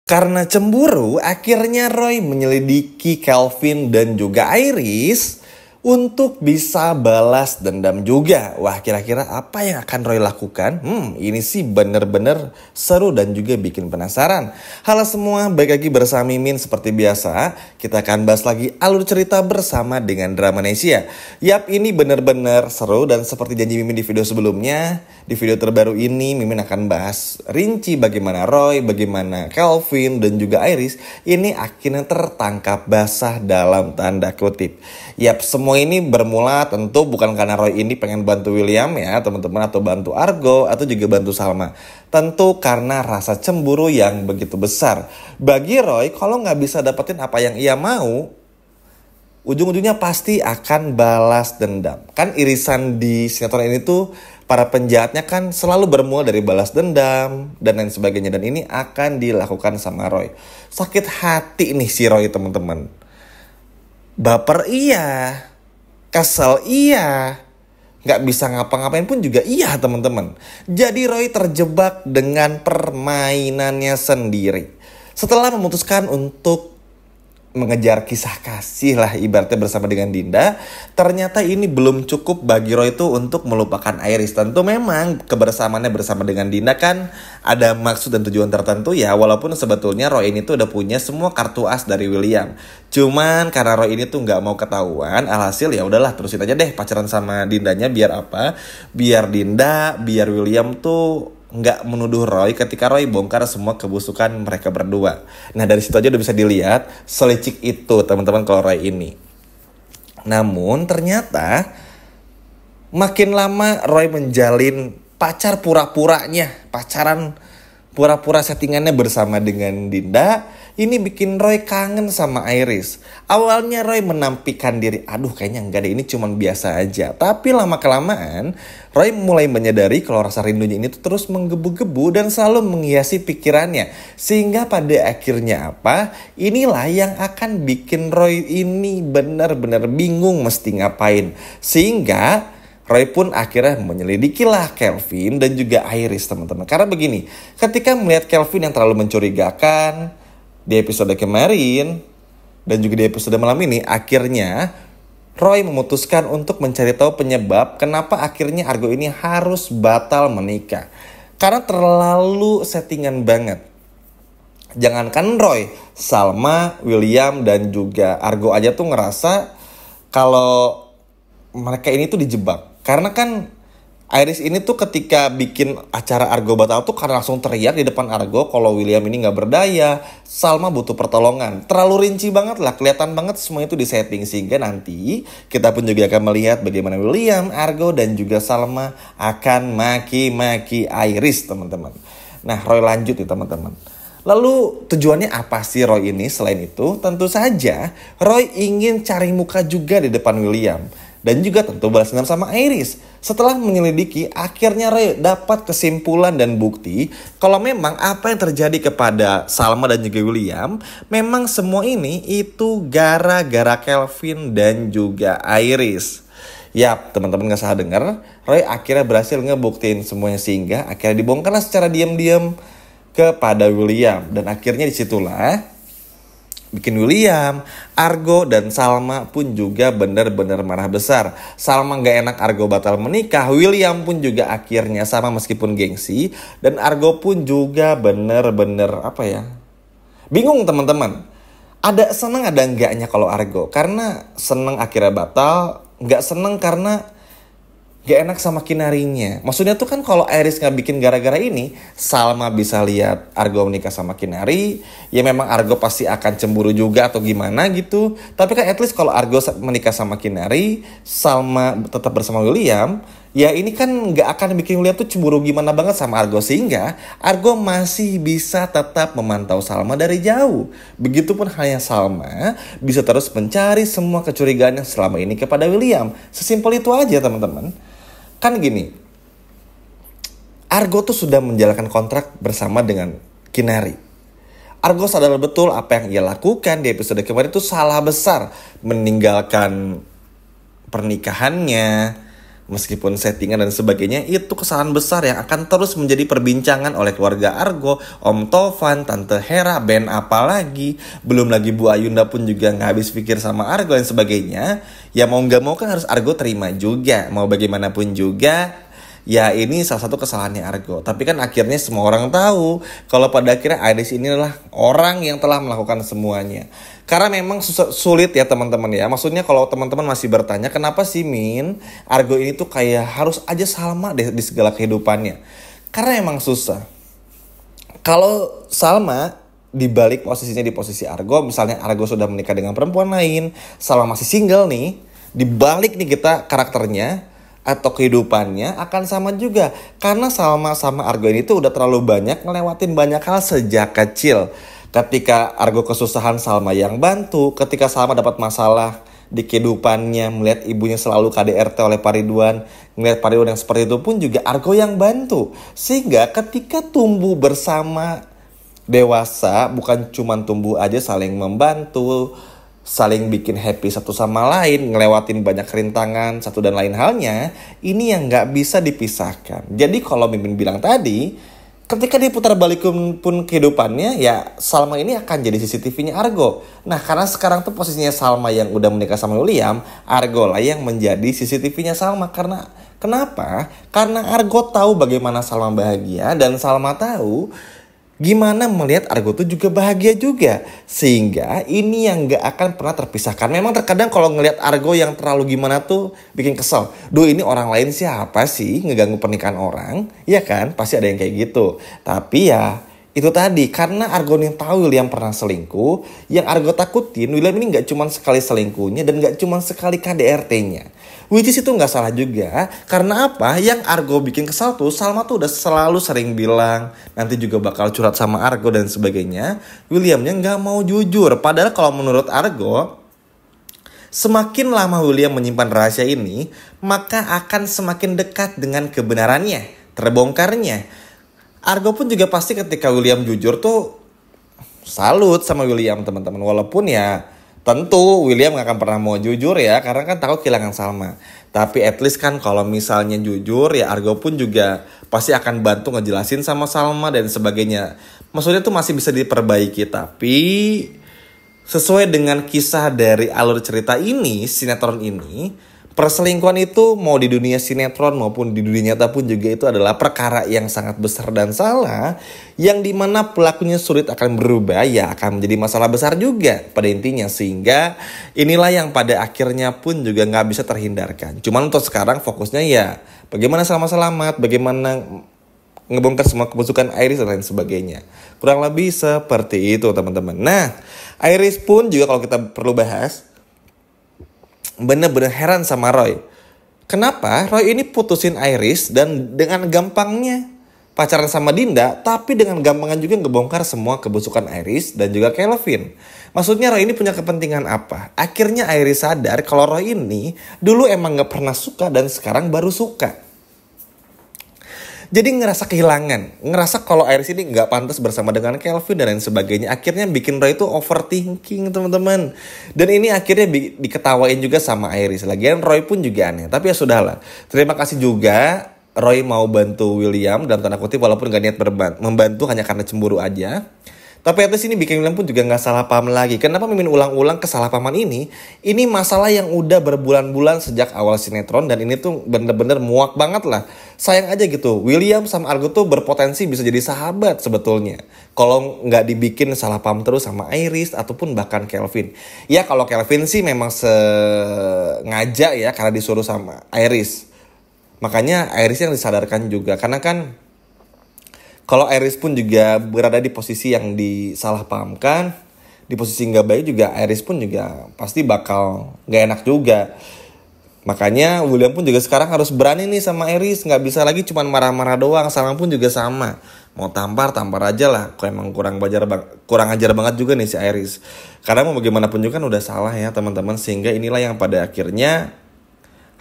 Karena cemburu, akhirnya Roy menyelidiki Kelvin dan juga Iris untuk bisa balas dendam juga. Wah, kira-kira apa yang akan Roy lakukan? Ini sih bener-bener seru dan juga bikin penasaran. Halo semua, balik lagi bersama Mimin seperti biasa. Kita akan bahas lagi alur cerita bersama dengan Dramanesia. Yap, ini bener-bener seru dan seperti janji Mimin di video sebelumnya, di video terbaru ini Mimin akan bahas rinci bagaimana Roy, bagaimana Kelvin dan juga Iris ini akhirnya tertangkap basah dalam tanda kutip. Yap, semua ini bermula tentu bukan karena Roy ini pengen bantu William ya teman-teman, atau bantu Argo, atau juga bantu Salma. Tentu karena rasa cemburu yang begitu besar. Bagi Roy, kalau nggak bisa dapetin apa yang ia mau, ujung-ujungnya pasti akan balas dendam. Kan irisan di sinetron ini tuh para penjahatnya kan selalu bermula dari balas dendam dan lain sebagainya. Dan ini akan dilakukan sama Roy. Sakit hati nih si Roy teman-teman. Baper iya, kesel iya, gak bisa ngapa-ngapain pun juga iya teman-teman. Jadi Roy terjebak dengan permainannya sendiri. Setelah memutuskan untuk mengejar kisah kasih lah ibaratnya bersama dengan Dinda, ternyata ini belum cukup bagi Roy itu untuk melupakan Iris. Tentu memang kebersamaannya bersama dengan Dinda kan ada maksud dan tujuan tertentu ya, walaupun sebetulnya Roy ini tuh udah punya semua kartu as dari William. Cuman karena Roy ini tuh nggak mau ketahuan, alhasil ya udahlah terusin aja deh pacaran sama Dindanya. Biar apa? Biar Dinda, biar William tuh nggak menuduh Roy ketika Roy bongkar semua kebusukan mereka berdua. Nah dari situ aja udah bisa dilihat selicik itu teman-teman kalau Roy ini. Namun ternyata makin lama Roy menjalin pacar pura-puranya, pacaran pura-pura settingannya bersama dengan Dinda. Ini bikin Roy kangen sama Iris. Awalnya Roy menampikan diri, aduh kayaknya enggak deh, ini cuman biasa aja. Tapi lama-kelamaan Roy mulai menyadari kalau rasa rindunya ini tuh terus menggebu-gebu dan selalu menghiasi pikirannya. Sehingga pada akhirnya apa? Inilah yang akan bikin Roy ini benar-benar bingung mesti ngapain. Sehingga Roy pun akhirnya menyelidikilah Kelvin dan juga Iris teman-teman. Karena begini, ketika melihat Kelvin yang terlalu mencurigakan di episode kemarin dan juga di episode malam ini, akhirnya Roy memutuskan untuk mencari tahu penyebab kenapa akhirnya Argo ini harus batal menikah. Karena terlalu settingan banget. Jangankan Roy, Salma, William dan juga Argo aja tuh ngerasa kalau mereka ini tuh dijebak. Karena kan Iris ini tuh ketika bikin acara Argo batal tuh karena langsung teriak di depan Argo kalau William ini gak berdaya, Salma butuh pertolongan. Terlalu rinci banget lah, kelihatan banget semua itu disetting. Sehingga nanti kita pun juga akan melihat bagaimana William, Argo dan juga Salma akan maki-maki Iris teman-teman. Nah Roy lanjut nih teman-teman. Lalu tujuannya apa sih Roy ini selain itu? Tentu saja Roy ingin cari muka juga di depan William. Dan juga tentu balas dendam sama Iris. Setelah menyelidiki, akhirnya Roy dapat kesimpulan dan bukti kalau memang apa yang terjadi kepada Salma dan juga William, memang semua ini itu gara-gara Kelvin dan juga Iris. Yap, teman-teman gak salah dengar, Roy akhirnya berhasil ngebuktiin semuanya sehingga akhirnya dibongkarlah secara diam-diam kepada William. Dan akhirnya disitulah bikin William, Argo dan Salma pun juga benar-benar marah besar. Salma gak enak Argo batal menikah, William pun juga akhirnya sama meskipun gengsi. Dan Argo pun juga benar-benar apa ya, bingung teman-teman. Ada seneng ada enggaknya kalau Argo. Karena seneng akhirnya batal, gak seneng karena gak enak sama Kinarinya. Maksudnya tuh kan kalau Iris gak bikin gara-gara ini, Salma bisa lihat Argo menikah sama Kinari, ya memang Argo pasti akan cemburu juga atau gimana gitu. Tapi kan at least kalau Argo menikah sama Kinari, Salma tetap bersama William, ya ini kan gak akan bikin William tuh cemburu gimana banget sama Argo. Sehingga Argo masih bisa tetap memantau Salma dari jauh. Begitupun halnya Salma bisa terus mencari semua kecurigaan yang selama ini kepada William. Sesimpel itu aja teman-teman. Kan gini, Argo tuh sudah menjalankan kontrak bersama dengan Kinari. Argo sadar betul apa yang ia lakukan di episode kemarin itu salah besar. Meninggalkan pernikahannya, Meskipun settingan dan sebagainya, itu kesalahan besar yang akan terus menjadi perbincangan oleh keluarga Argo, Om Tovan, Tante Hera, Ben apalagi. Belum lagi Bu Ayunda pun juga nggak habis pikir sama Argo dan sebagainya. Ya mau nggak mau kan harus Argo terima juga. Mau bagaimanapun juga, ya ini salah satu kesalahannya Argo. Tapi kan akhirnya semua orang tahu kalau pada akhirnya Iris ini adalah orang yang telah melakukan semuanya. Karena memang sulit ya teman-teman ya. Maksudnya kalau teman-teman masih bertanya kenapa sih Min Argo ini tuh kayak harus aja Salma deh di segala kehidupannya. Karena emang susah. Kalau Salma dibalik posisinya di posisi Argo, misalnya Argo sudah menikah dengan perempuan lain, Salma masih single nih, dibalik nih kita karakternya atau kehidupannya akan sama juga. Karena Salma sama Argo ini tuh udah terlalu banyak ngelewatin banyak hal sejak kecil. Ketika Argo kesusahan, Salma yang bantu. Ketika Salma dapat masalah di kehidupannya, melihat ibunya selalu KDRT oleh Pak Ridwan, melihat Pak Ridwan yang seperti itu pun juga Argo yang bantu. Sehingga ketika tumbuh bersama dewasa, bukan cuma tumbuh aja saling membantu, saling bikin happy satu sama lain, ngelewatin banyak rintangan satu dan lain halnya, ini yang gak bisa dipisahkan. Jadi kalau Mimin bilang tadi, ketika diputar balik pun kehidupannya, ya Salma ini akan jadi CCTV-nya Argo. Nah karena sekarang tuh posisinya Salma yang udah menikah sama William, Argo lah yang menjadi CCTV-nya Salma. Karena kenapa? Karena Argo tahu bagaimana Salma bahagia, dan Salma tahu gimana melihat Argo tuh juga bahagia juga. Sehingga ini yang gak akan pernah terpisahkan. Memang terkadang kalau ngelihat Argo yang terlalu gimana tuh bikin kesel. Duh ini orang lain siapa sih ngeganggu pernikahan orang? Ya kan? Pasti ada yang kayak gitu. Tapi ya itu tadi, karena Argo nih tahu William pernah selingkuh, yang Argo takutin William ini gak cuma sekali selingkuhnya dan gak cuma sekali KDRT-nya. Which is itu gak salah juga. Karena apa? Yang Argo bikin kesal tuh, Salma tuh udah selalu sering bilang nanti juga bakal curhat sama Argo dan sebagainya. Williamnya gak mau jujur. Padahal kalau menurut Argo, semakin lama William menyimpan rahasia ini, maka akan semakin dekat dengan kebenarannya, terbongkarnya. Argo pun juga pasti ketika William jujur tuh salut sama William teman-teman. Walaupun ya tentu William gak akan pernah mau jujur ya, karena kan takut kehilangan Salma. Tapi at least kan kalau misalnya jujur ya Argo pun juga pasti akan bantu ngejelasin sama Salma dan sebagainya. Maksudnya tuh masih bisa diperbaiki. Tapi sesuai dengan kisah dari alur cerita ini, sinetron ini, perselingkuhan itu mau di dunia sinetron maupun di dunia nyata pun juga itu adalah perkara yang sangat besar dan salah, yang dimana pelakunya sulit akan berubah, ya akan menjadi masalah besar juga pada intinya. Sehingga inilah yang pada akhirnya pun juga gak bisa terhindarkan. Cuman untuk sekarang fokusnya ya bagaimana selamat-selamat, bagaimana ngebongkar semua kebusukan Iris dan lain sebagainya. Kurang lebih seperti itu teman-teman. Nah Iris pun juga kalau kita perlu bahas, bener-bener heran sama Roy. Kenapa Roy ini putusin Iris dan dengan gampangnya pacaran sama Dinda, tapi dengan gampangnya juga ngebongkar semua kebusukan Iris dan juga Kelvin. Maksudnya Roy ini punya kepentingan apa? Akhirnya Iris sadar kalau Roy ini dulu emang gak pernah suka dan sekarang baru suka. Jadi ngerasa kehilangan, ngerasa kalau Iris ini gak pantas bersama dengan Kelvin dan lain sebagainya. Akhirnya bikin Roy itu overthinking teman-teman. Dan ini akhirnya diketawain juga sama Iris. Lagian Roy pun juga aneh, tapi ya sudahlah. Terima kasih juga Roy mau bantu William dalam tanda kutip, walaupun gak niat membantu hanya karena cemburu aja. Tapi atas ini bikin William pun juga gak salah paham lagi. Kenapa Mimin ulang-ulang kesalahpahaman ini? Ini masalah yang udah berbulan-bulan sejak awal sinetron. Dan ini tuh bener-bener muak banget lah. Sayang aja gitu, William sama Argo tuh berpotensi bisa jadi sahabat sebetulnya. Kalau gak dibikin salah paham terus sama Iris ataupun bahkan Kelvin. Ya kalau Kelvin sih memang sengaja ya karena disuruh sama Iris. Makanya Iris yang disadarkan juga. Karena kan kalau Iris pun juga berada di posisi yang disalahpahamkan, di posisi nggak baik juga, Iris pun juga pasti bakal nggak enak juga. Makanya William pun juga sekarang harus berani nih sama Iris, nggak bisa lagi cuma marah-marah doang. Salma pun juga sama, mau tampar aja lah. Kok emang kurang ajar banget juga nih si Iris. Karena mau bagaimanapun juga kan udah salah ya teman-teman, sehingga inilah yang pada akhirnya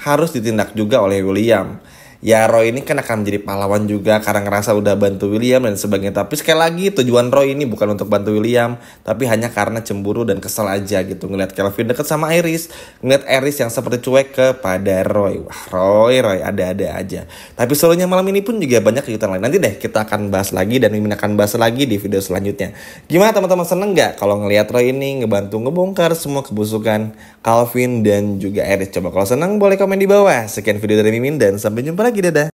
harus ditindak juga oleh William. Ya Roy ini kan akan menjadi pahlawan juga karena ngerasa udah bantu William dan sebagainya. Tapi sekali lagi tujuan Roy ini bukan untuk bantu William, tapi hanya karena cemburu dan kesel aja gitu. Ngeliat Kelvin deket sama Iris, ngeliat Iris yang seperti cuek kepada Roy. Wah Roy ada-ada aja. Tapi serunya malam ini pun juga banyak kejutan lain. Nanti deh kita akan bahas lagi dan Mimin akan bahas lagi di video selanjutnya. Gimana teman-teman, seneng gak kalau ngeliat Roy ini ngebantu ngebongkar semua kebusukan Calvin dan juga Iris? Coba kalau seneng boleh komen di bawah. Sekian video dari Mimin dan sampai jumpa lagi, dadah.